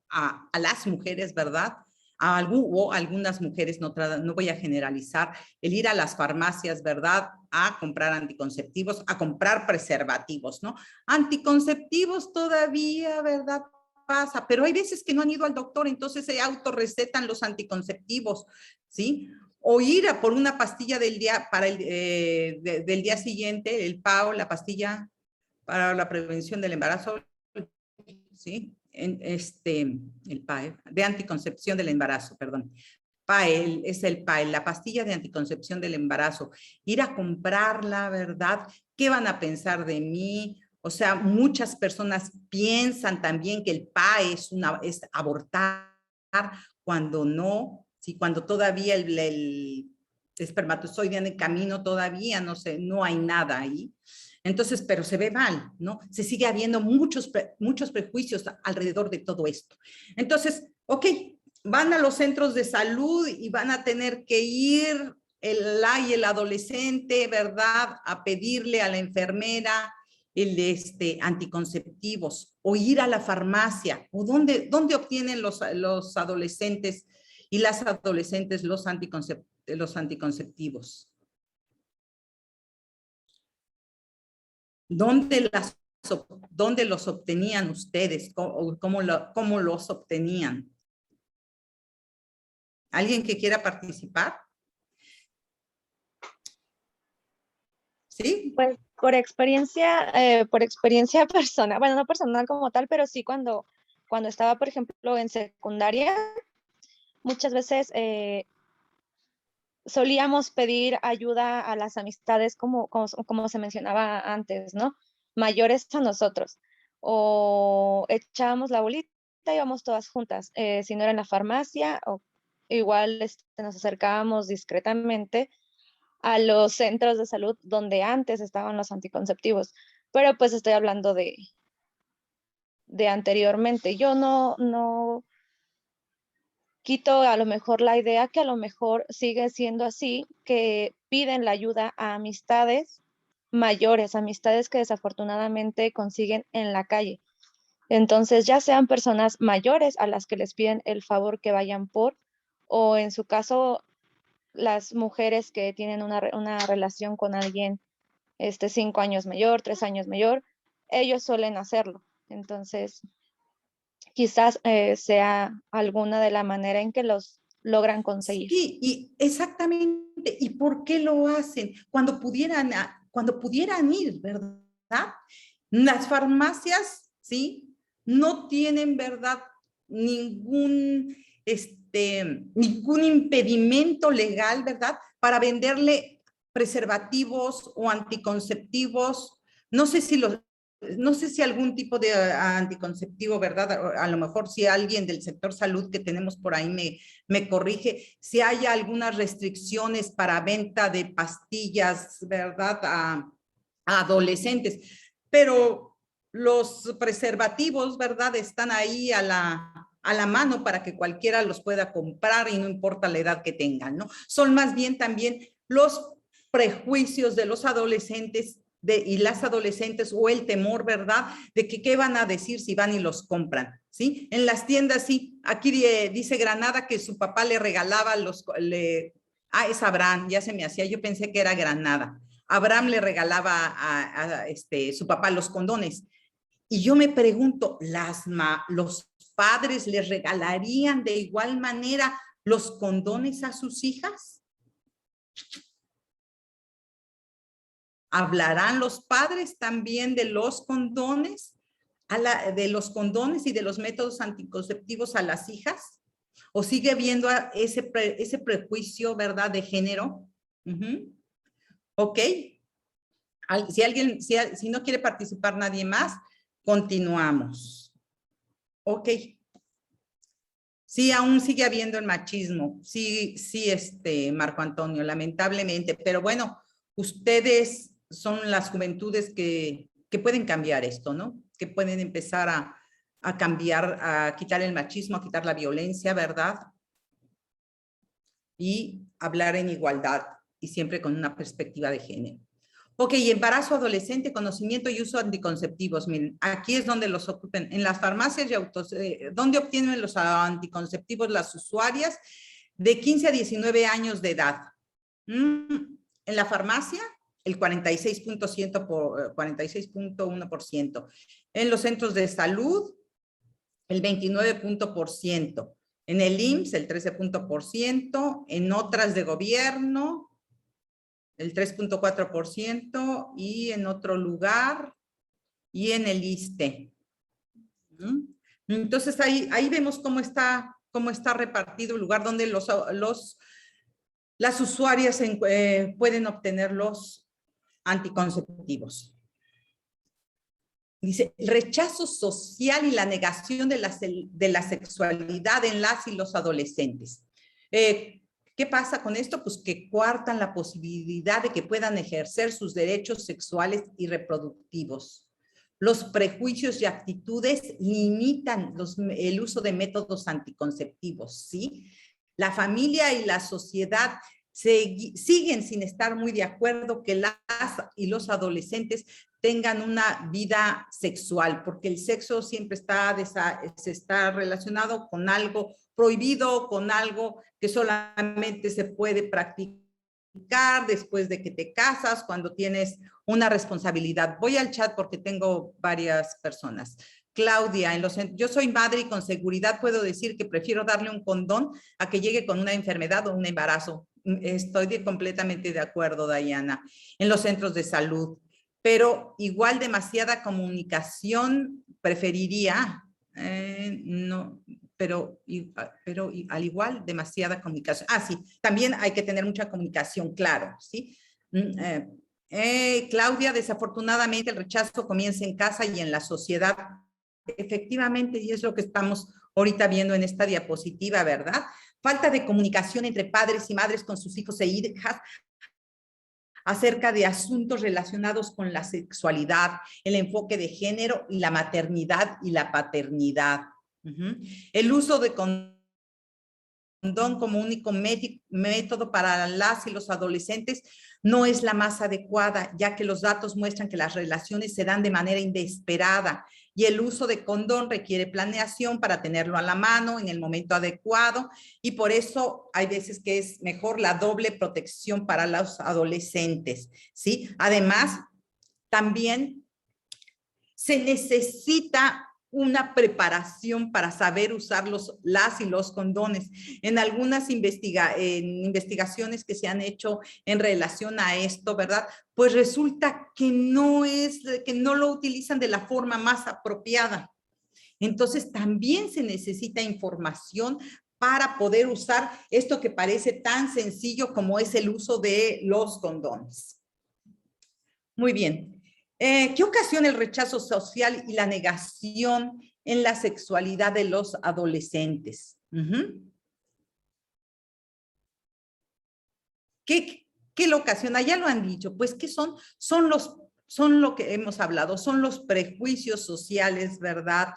las mujeres, ¿verdad?, o algunas mujeres, no voy a generalizar, el ir a las farmacias, ¿verdad?, a comprar anticonceptivos, a comprar preservativos, ¿no? Anticonceptivos todavía, ¿verdad?, pasa, pero hay veces que no han ido al doctor, entonces se autorrecetan los anticonceptivos, ¿sí? O ir a por una pastilla del día del día siguiente, el PAO, la pastilla para la prevención del embarazo, ¿sí? El PAE, de anticoncepción del embarazo, perdón. PAE, es el PAE, la pastilla de anticoncepción del embarazo. Ir a comprarla, ¿verdad? ¿Qué van a pensar de mí? O sea, muchas personas piensan también que el PAE es abortar, cuando no, ¿sí? Cuando todavía el espermatozoide en el camino, todavía no hay nada ahí. Entonces, pero se ve mal, ¿no? Se sigue habiendo muchos prejuicios alrededor de todo esto. Entonces, ok, van a los centros de salud y van a tener que ir el adolescente, ¿verdad?, a pedirle a la enfermera anticonceptivos, o ir a la farmacia, o dónde obtienen los adolescentes y las adolescentes los anticonceptivos. ¿Dónde los obtenían ustedes? ¿Cómo los obtenían? ¿Alguien que quiera participar? ¿Sí? Pues por experiencia personal, bueno, no personal como tal, pero sí cuando estaba, por ejemplo, en secundaria, muchas veces solíamos pedir ayuda a las amistades como se mencionaba antes, ¿no? Mayores a nosotros. O echábamos la bolita y íbamos todas juntas. Si no era en la farmacia, o igual nos acercábamos discretamente a los centros de salud donde antes estaban los anticonceptivos. Pero pues estoy hablando de anteriormente. Yo no quito a lo mejor la idea que a lo mejor sigue siendo así, que piden la ayuda a amistades mayores, amistades que desafortunadamente consiguen en la calle. Entonces, ya sean personas mayores a las que les piden el favor que vayan por, o en su caso, las mujeres que tienen una relación con alguien 5 años mayor, 3 años mayor, ellos suelen hacerlo. Entonces, quizás sea alguna de la manera en que los logran conseguir. Sí, y exactamente. ¿Y por qué lo hacen? Cuando pudieran ir, ¿verdad? Las farmacias, ¿sí? No tienen, ¿verdad? Ningún impedimento legal, ¿verdad? Para venderle preservativos o anticonceptivos. No sé si algún tipo de anticonceptivo, ¿verdad? A lo mejor si alguien del sector salud que tenemos por ahí me corrige, si hay algunas restricciones para venta de pastillas, ¿verdad? A adolescentes, pero los preservativos, ¿verdad? Están ahí a la mano para que cualquiera los pueda comprar y no importa la edad que tengan, ¿no? Son más bien también los prejuicios de los adolescentes y las adolescentes o el temor, ¿verdad? De que qué van a decir si van y los compran, ¿sí? En las tiendas, sí. Aquí dice Granada que su papá le regalaba es Abraham, ya se me hacía, yo pensé que era Granada. Abraham le regalaba a su papá los condones. Y yo me pregunto, ¿los padres les regalarían de igual manera los condones a sus hijas? ¿Hablarán los padres también de los condones, de los condones y de los métodos anticonceptivos a las hijas? ¿O sigue habiendo ese prejuicio, ¿verdad, de género? Ok. Si no quiere participar nadie más, continuamos. Ok. Sí, aún sigue habiendo el machismo. Sí, Marco Antonio, lamentablemente. Pero bueno, ustedes son las juventudes que pueden cambiar esto, ¿no? Que pueden empezar a cambiar, a quitar el machismo, a quitar la violencia, ¿verdad? Y hablar en igualdad y siempre con una perspectiva de género. Ok, embarazo adolescente, conocimiento y uso de anticonceptivos. Miren, aquí es donde los ocupen. En las farmacias ¿dónde obtienen los anticonceptivos las usuarias? De 15 a 19 años de edad. En la farmacia, el 46.1%. En los centros de salud, el 29%. En el IMSS, el 13%. En otras de gobierno, el 3.4%, y en otro lugar, y en el ISSSTE. Entonces, ahí vemos cómo está repartido el lugar donde las usuarias pueden obtener los anticonceptivos. Dice, el rechazo social y la negación de la sexualidad en las y los adolescentes. ¿Qué pasa con esto? Pues que coartan la posibilidad de que puedan ejercer sus derechos sexuales y reproductivos. Los prejuicios y actitudes limitan el uso de métodos anticonceptivos, ¿sí? La familia y la sociedad siguen sin estar muy de acuerdo que las y los adolescentes tengan una vida sexual, porque el sexo siempre está relacionado con algo prohibido, con algo que solamente se puede practicar después de que te casas, cuando tienes una responsabilidad. Voy al chat porque tengo varias personas. Claudia, yo soy madre y con seguridad puedo decir que prefiero darle un condón a que llegue con una enfermedad o un embarazo. Estoy completamente de acuerdo, Dayana. En los centros de salud. Pero igual demasiada comunicación preferiría, no, pero al igual demasiada comunicación. Ah, sí, también hay que tener mucha comunicación, claro, ¿sí? Claudia, desafortunadamente el rechazo comienza en casa y en la sociedad. Efectivamente, y es lo que estamos ahorita viendo en esta diapositiva, ¿verdad? Falta de comunicación entre padres y madres con sus hijos e hijas acerca de asuntos relacionados con la sexualidad, el enfoque de género y la maternidad y la paternidad. El uso de condón como único método para las y los adolescentes no es la más adecuada, ya que los datos muestran que las relaciones se dan de manera inesperada y el uso de condón requiere planeación para tenerlo a la mano en el momento adecuado, y por eso hay veces que es mejor la doble protección para los adolescentes, ¿sí? Además, también se necesita una preparación para saber usar las y los condones. En algunas investigaciones que se han hecho en relación a esto, ¿verdad? Pues resulta que no lo utilizan de la forma más apropiada. Entonces también se necesita información para poder usar esto que parece tan sencillo como es el uso de los condones. Muy bien. ¿Qué ocasiona el rechazo social y la negación en la sexualidad de los adolescentes? ¿Qué lo ocasiona? Ya lo han dicho, pues ¿qué son? Son lo que hemos hablado, son los prejuicios sociales, ¿verdad?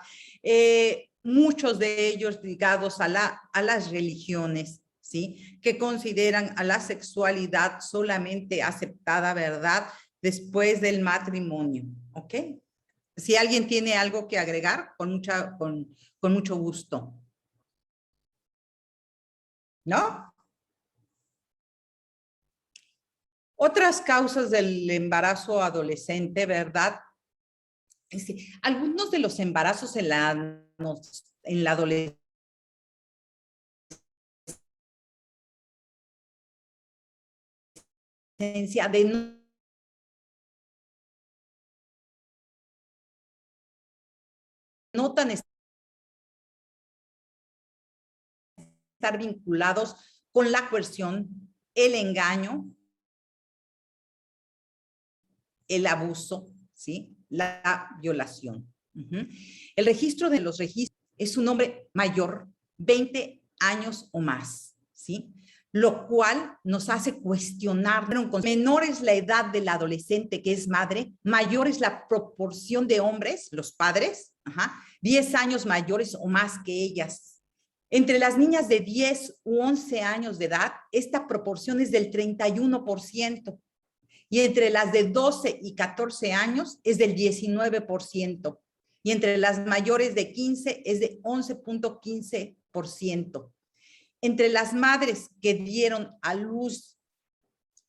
Muchos de ellos ligados a las religiones, ¿sí? Que consideran a la sexualidad solamente aceptada, ¿verdad? Después del matrimonio, ¿ok? Si alguien tiene algo que agregar, con mucho gusto. ¿No? Otras causas del embarazo adolescente, ¿verdad? Algunos de los embarazos en la adolescencia denotan estar vinculados con la coerción, el engaño, el abuso, ¿sí? La violación. El registro de los registros es un hombre mayor, 20 años o más, ¿sí? Lo cual nos hace cuestionar, menor es la edad del adolescente que es madre, mayor es la proporción de hombres, los padres, 10 años mayores o más que ellas. Entre las niñas de 10 u 11 años de edad, esta proporción es del 31%. Y entre las de 12 y 14 años es del 19%. Y entre las mayores de 15 es de 11.15%. Entre las madres que dieron a luz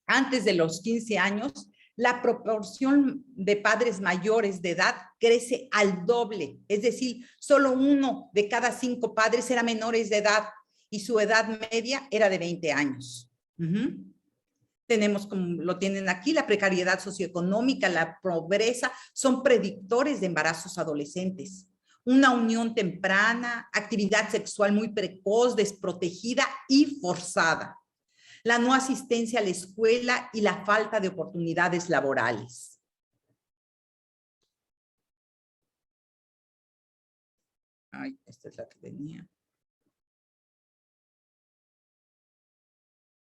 antes de los 15 años, la proporción de padres mayores de edad crece al doble. Es decir, solo 1 de cada 5 padres era menores de edad y su edad media era de 20 años. Tenemos, como lo tienen aquí, la precariedad socioeconómica, la pobreza, son predictores de embarazos adolescentes. Una unión temprana, actividad sexual muy precoz, desprotegida y forzada. La no asistencia a la escuela y la falta de oportunidades laborales. Ay, esta es la que tenía.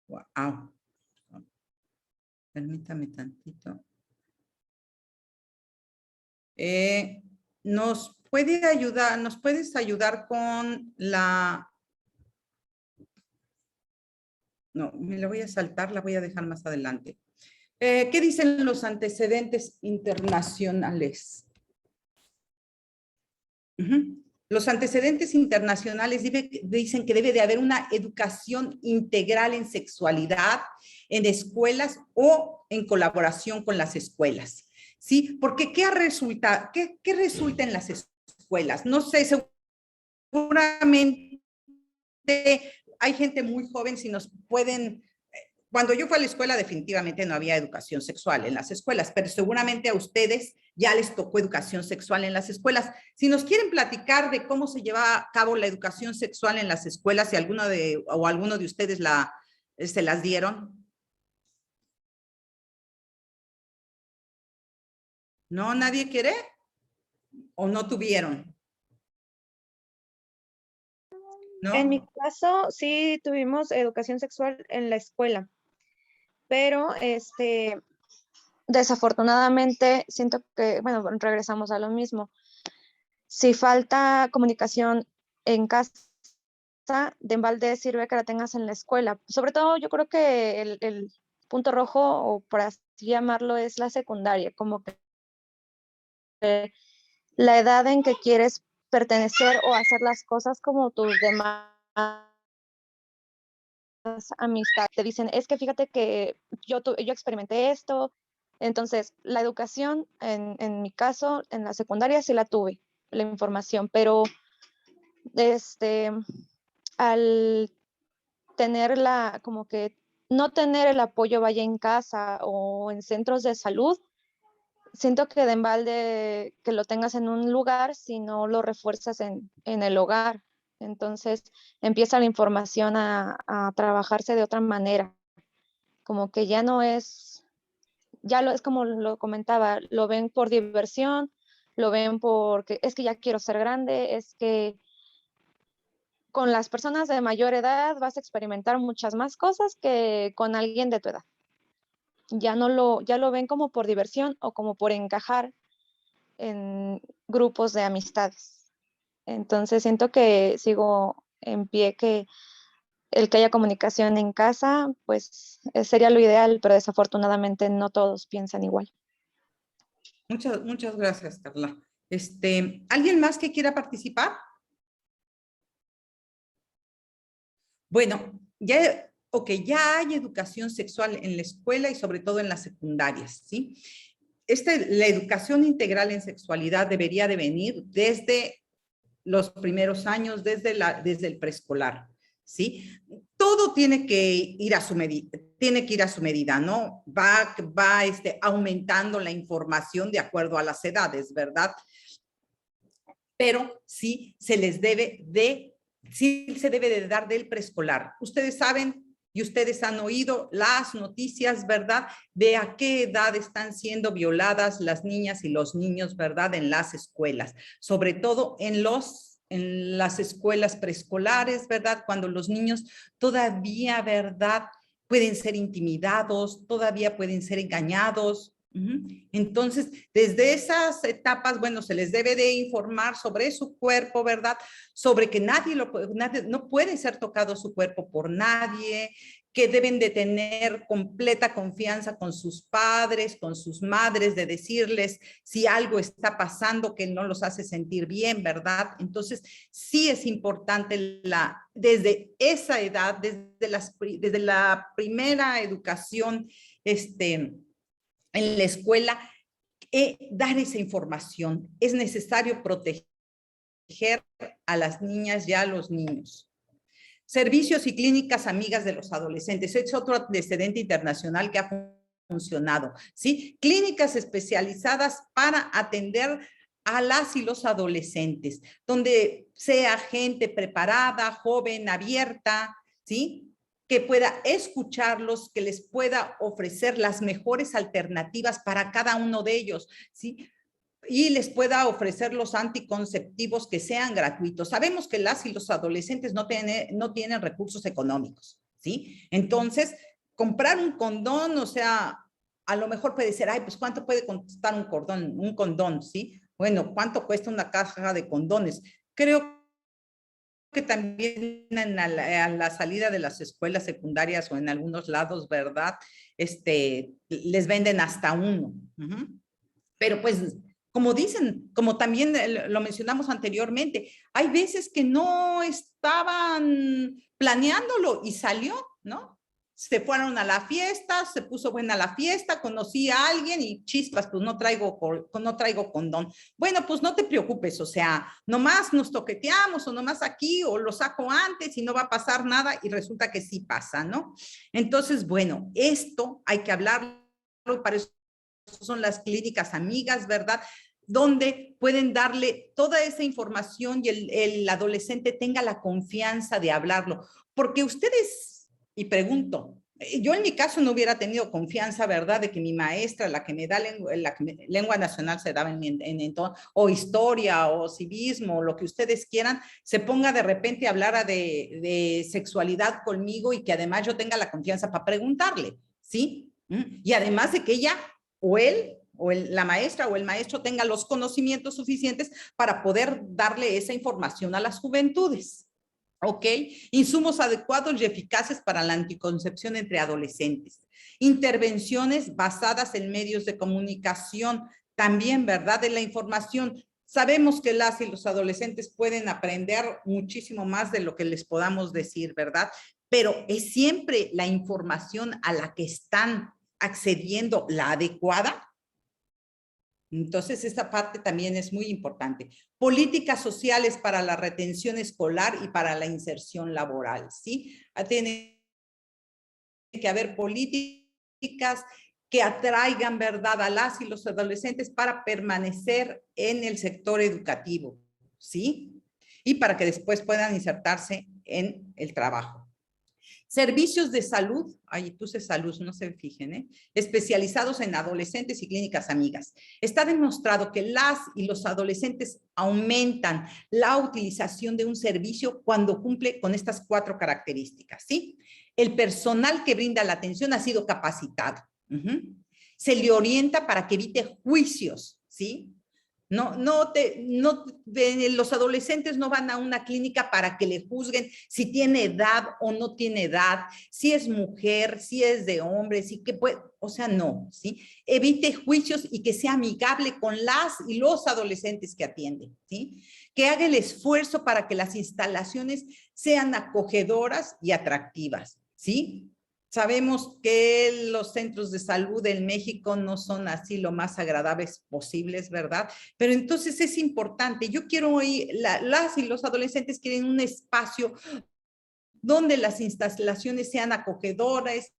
Wow. Permítame tantito. ¿Nos puedes ayudar con la... No, me la voy a saltar, la voy a dejar más adelante. ¿Qué dicen los antecedentes internacionales? Los antecedentes internacionales dicen que debe de haber una educación integral en sexualidad, en escuelas o en colaboración con las escuelas. ¿Sí? Porque ¿qué resulta en las escuelas? No sé, seguramente hay gente muy joven, si nos pueden... Cuando yo fui a la escuela definitivamente no había educación sexual en las escuelas, pero seguramente a ustedes ya les tocó educación sexual en las escuelas. Si nos quieren platicar de cómo se lleva a cabo la educación sexual en las escuelas, si alguno de ustedes se las dieron. ¿No? ¿Nadie quiere? ¿O no tuvieron? ¿No? En mi caso, sí tuvimos educación sexual en la escuela, pero desafortunadamente siento que, bueno, regresamos a lo mismo. Si falta comunicación en casa, de embalde sirve que la tengas en la escuela. Sobre todo, yo creo que el punto rojo, o por así llamarlo, es la secundaria, como que la edad en que quieres pertenecer o hacer las cosas como tus demás amistades. Te dicen, es que fíjate que yo experimenté esto. Entonces, la educación, en mi caso, en la secundaria sí la tuve, la información, pero al tenerla, como que no tener el apoyo vaya en casa o en centros de salud, siento que de embalde que lo tengas en un lugar si no lo refuerzas en el hogar. Entonces empieza la información a trabajarse de otra manera, como que ya no es, es como lo comentaba, lo ven por diversión, lo ven porque es que ya quiero ser grande, es que con las personas de mayor edad vas a experimentar muchas más cosas que con alguien de tu edad. Ya lo ven como por diversión o como por encajar en grupos de amistades. Entonces siento que sigo en pie que el que haya comunicación en casa, pues sería lo ideal, pero desafortunadamente no todos piensan igual. Muchas gracias, Carla. ¿Alguien más que quiera participar? Bueno, ya hay educación sexual en la escuela y sobre todo en las secundarias, ¿sí? La educación integral en sexualidad debería de venir desde los primeros años, desde el preescolar, ¿sí? Todo tiene que ir a su medida, ¿no? Va aumentando la información de acuerdo a las edades, ¿verdad? Pero sí se debe de dar del preescolar. Ustedes saben y ustedes han oído las noticias, ¿verdad? De a qué edad están siendo violadas las niñas y los niños, ¿verdad? En las escuelas, sobre todo en las escuelas preescolares, ¿verdad? Cuando los niños todavía, ¿verdad? Pueden ser intimidados, todavía pueden ser engañados. Entonces, desde esas etapas, bueno, se les debe de informar sobre su cuerpo, ¿verdad? Sobre que nadie no puede ser tocado su cuerpo por nadie, que deben de tener completa confianza con sus padres, con sus madres, de decirles si algo está pasando que no los hace sentir bien, ¿verdad? Entonces, sí es importante desde esa edad, desde la primera educación, en la escuela, dar esa información. Es necesario proteger a las niñas y a los niños. Servicios y clínicas amigas de los adolescentes. Es otro antecedente internacional que ha funcionado, ¿sí? Clínicas especializadas para atender a las y los adolescentes, donde sea gente preparada, joven, abierta, ¿sí? Que pueda escucharlos, que les pueda ofrecer las mejores alternativas para cada uno de ellos, ¿sí? Y les pueda ofrecer los anticonceptivos que sean gratuitos. Sabemos que las y los adolescentes no tienen recursos económicos, ¿sí? Entonces, comprar un condón, o sea, a lo mejor puede ser, ay, pues ¿cuánto puede costar un condón, ¿sí? Bueno, ¿cuánto cuesta una caja de condones? Creo que también a la salida de las escuelas secundarias o en algunos lados, ¿verdad? Les venden hasta uno. Pero pues, como dicen, como también lo mencionamos anteriormente, hay veces que no estaban planeándolo y salió, ¿no? Se fueron a la fiesta, se puso buena la fiesta, conocí a alguien y chispas, pues no traigo condón. Bueno, pues no te preocupes, o sea, nomás nos toqueteamos o nomás aquí o lo saco antes y no va a pasar nada y resulta que sí pasa, ¿no? Entonces, bueno, esto hay que hablarlo y para eso son las clínicas amigas, ¿verdad? Donde pueden darle toda esa información y el adolescente tenga la confianza de hablarlo. Porque ustedes, y pregunto, yo en mi caso no hubiera tenido confianza, ¿verdad? De que mi maestra, la que me da lengua nacional se daba o historia o civismo, o lo que ustedes quieran, se ponga de repente a hablar de sexualidad conmigo y que además yo tenga la confianza para preguntarle, ¿sí? Y además de que ella o él la maestra o el maestro tenga los conocimientos suficientes para poder darle esa información a las juventudes. ¿Ok? Insumos adecuados y eficaces para la anticoncepción entre adolescentes. Intervenciones basadas en medios de comunicación, también, ¿verdad? De la información. Sabemos que las y los adolescentes pueden aprender muchísimo más de lo que les podamos decir, ¿verdad? Pero es siempre la información a la que están accediendo la adecuada. Entonces, esta parte también es muy importante. Políticas sociales para la retención escolar y para la inserción laboral, ¿sí? Tiene que haber políticas que atraigan, ¿verdad?, a las y los adolescentes para permanecer en el sector educativo, ¿sí? Y para que después puedan insertarse en el trabajo. Servicios de salud, ahí puse salud, no se fijen, especializados en adolescentes y clínicas amigas. Está demostrado que las y los adolescentes aumentan la utilización de un servicio cuando cumple con estas 4 características, ¿sí? El personal que brinda la atención ha sido capacitado. Se le orienta para que evite juicios, ¿sí? Los adolescentes no van a una clínica para que le juzguen si tiene edad o no tiene edad, si es mujer, si es de hombre, si que puede, o sea, no, ¿sí? Evite juicios y que sea amigable con las y los adolescentes que atienden, ¿sí? Que haga el esfuerzo para que las instalaciones sean acogedoras y atractivas, ¿sí? Sabemos que los centros de salud en México no son así lo más agradables posibles, ¿verdad? Pero entonces es importante. Yo quiero oír, las y los adolescentes quieren un espacio donde las instalaciones sean acogedoras,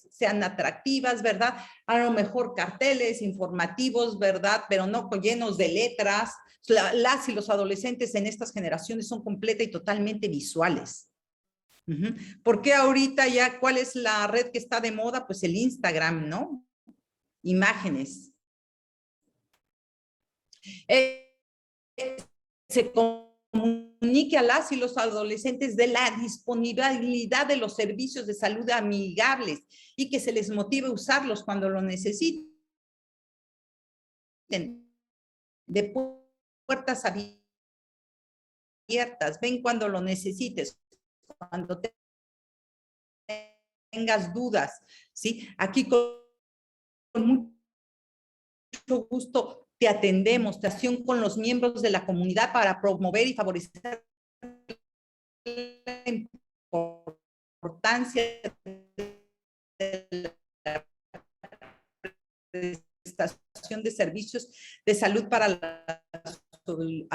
sean atractivas, ¿verdad? A lo mejor carteles informativos, ¿verdad? Pero no llenos de letras. Las y los adolescentes en estas generaciones son completa y totalmente visuales. ¿Por qué ahorita ya cuál es la red que está de moda? Pues el Instagram, ¿no? Imágenes. Se comunique a las y los adolescentes de la disponibilidad de los servicios de salud amigables y que se les motive a usarlos cuando lo necesiten. De puertas abiertas, ven cuando lo necesites, cuando tengas dudas, ¿sí? Aquí con mucho gusto te atendemos, te acción con los miembros de la comunidad para promover y favorecer la importancia de la prestación de servicios de salud para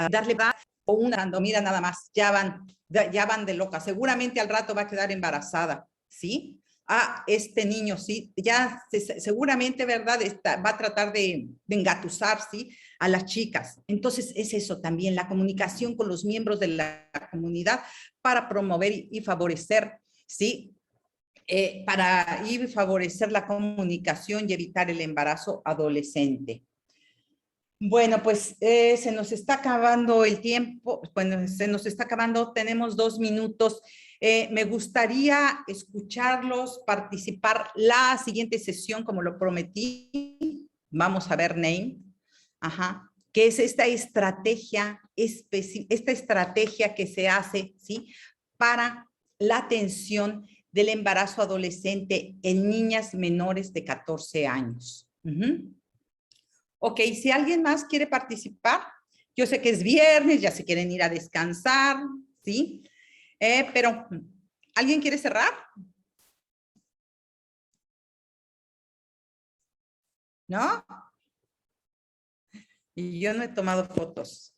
darle o una, mira nada más, ya van de loca, seguramente al rato va a quedar embarazada, ¿sí? Este niño, sí, ya seguramente, ¿verdad? Va a tratar de engatusar, ¿sí? A las chicas. Entonces, es eso también, la comunicación con los miembros de la comunidad para promover y favorecer, ¿sí? Para ir favorecer la comunicación y evitar el embarazo adolescente. Bueno, pues se nos está acabando el tiempo, bueno, se nos está acabando, tenemos 2 minutos. Me gustaría escucharlos, participar la siguiente sesión, como lo prometí. Vamos a ver, Name. Que es esta estrategia que se hace, ¿sí? Para la atención del embarazo adolescente en niñas menores de 14 años. Ok, si alguien más quiere participar, yo sé que es viernes, ya se quieren ir a descansar, ¿sí? Pero, ¿alguien quiere cerrar? ¿No? Y yo no he tomado fotos.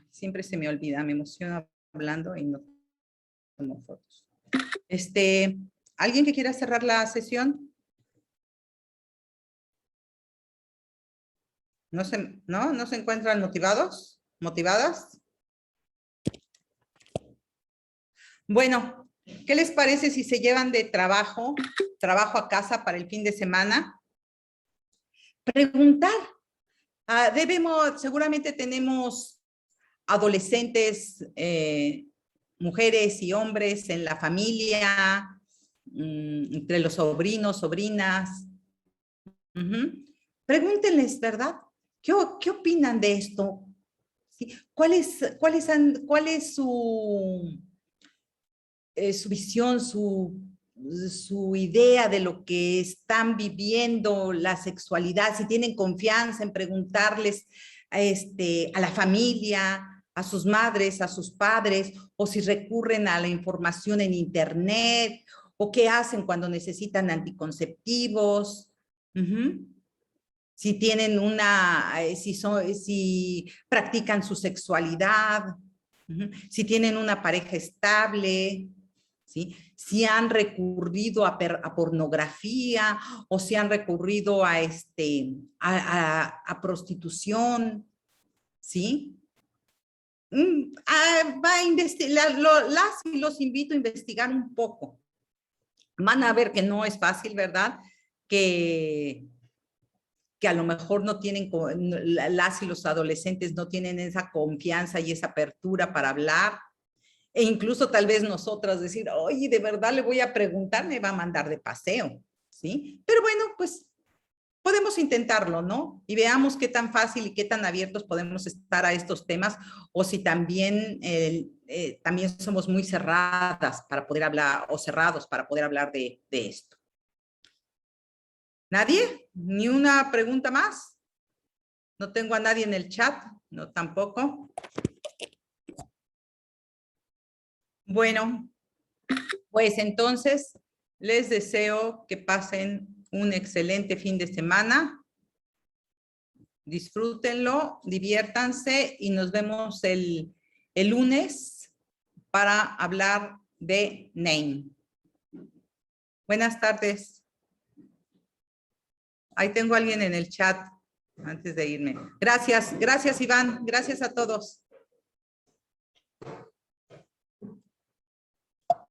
Siempre se me olvida, me emociono hablando y no tomo fotos. ¿Alguien que quiera cerrar la sesión? ¿No se encuentran motivados? ¿Motivadas? Bueno, ¿qué les parece si se llevan de trabajo a casa para el fin de semana? Preguntar. Seguramente tenemos adolescentes, mujeres y hombres en la familia, entre los sobrinos, sobrinas. Pregúntenles, ¿verdad? ¿Qué opinan de esto? ¿Sí? ¿Cuál es su visión, su idea de lo que están viviendo, la sexualidad? Si tienen confianza en preguntarles a la familia, a sus madres, a sus padres, o si recurren a la información en internet, o qué hacen cuando necesitan anticonceptivos. Si tienen si practican su sexualidad, si tienen una pareja estable, ¿sí? Si han recurrido a pornografía o si han recurrido a prostitución, ¿sí? Los invito a investigar un poco. Van a ver que no es fácil, ¿verdad? Que a lo mejor no tienen, las y los adolescentes no tienen esa confianza y esa apertura para hablar. E incluso tal vez nosotras decir, oye, de verdad le voy a preguntar, me va a mandar de paseo, ¿sí? Pero bueno, pues podemos intentarlo, ¿no? Y veamos qué tan fácil y qué tan abiertos podemos estar a estos temas, o si también, también somos muy cerradas para poder hablar, o cerrados para poder hablar de esto. ¿Nadie? ¿Ni una pregunta más? No tengo a nadie en el chat, no tampoco. Bueno, pues entonces les deseo que pasen un excelente fin de semana. Disfrútenlo, diviértanse y nos vemos el lunes para hablar de NAME. Buenas tardes. Ahí tengo a alguien en el chat antes de irme. Gracias, gracias Iván, gracias a todos.